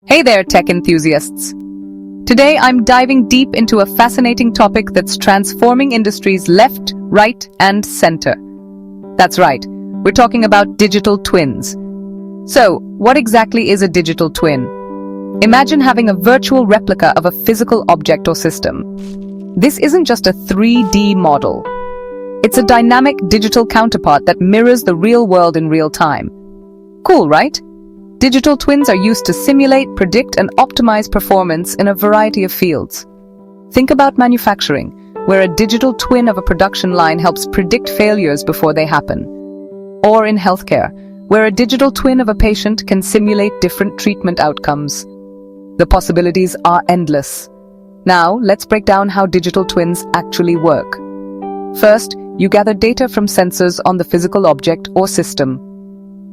Hey there, tech enthusiasts. Today I'm diving deep into a fascinating topic that's transforming industries left, right, and center. That's right, we're talking about digital twins. So, what exactly is a digital twin? Imagine having a virtual replica of a physical object or system. This isn't just a 3D model. It's a dynamic digital counterpart that mirrors the real world in real time. Cool, right? Digital twins are used to simulate, predict, and optimize performance in a variety of fields. Think about manufacturing, where a digital twin of a production line helps predict failures before they happen. Or in healthcare, where a digital twin of a patient can simulate different treatment outcomes. The possibilities are endless. Now, let's break down how digital twins actually work. First, you gather data from sensors on the physical object or system.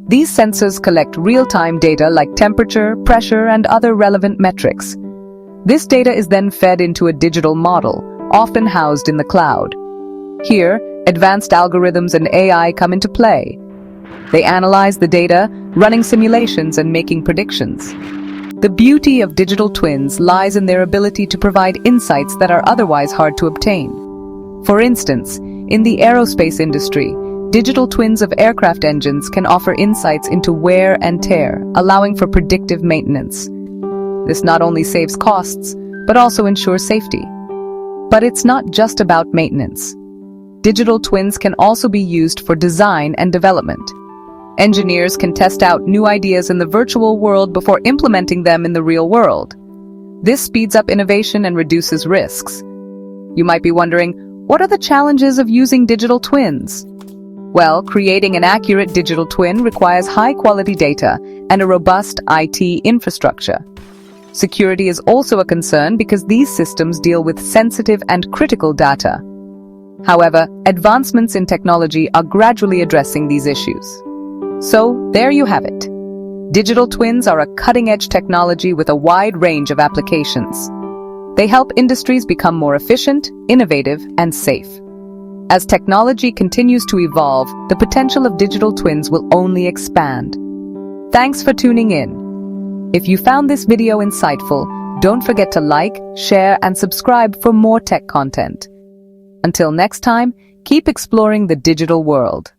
These sensors collect real-time data like temperature, pressure, and other relevant metrics. This data is then fed into a digital model, often housed in the cloud. Here, advanced algorithms and AI come into play. They analyze the data, running simulations and making predictions. The beauty of digital twins lies in their ability to provide insights that are otherwise hard to obtain. For instance, in the aerospace industry, digital twins of aircraft engines can offer insights into wear and tear, allowing for predictive maintenance. This not only saves costs, but also ensures safety. But it's not just about maintenance. Digital twins can also be used for design and development. Engineers can test out new ideas in the virtual world before implementing them in the real world. This speeds up innovation and reduces risks. You might be wondering, what are the challenges of using digital twins? Well, creating an accurate digital twin requires high-quality data and a robust IT infrastructure. Security is also a concern because these systems deal with sensitive and critical data. However, advancements in technology are gradually addressing these issues. So, there you have it. Digital twins are a cutting-edge technology with a wide range of applications. They help industries become more efficient, innovative, and safe. As technology continues to evolve, the potential of digital twins will only expand. Thanks for tuning in. If you found this video insightful, don't forget to like, share, and subscribe for more tech content. Until next time, keep exploring the digital world.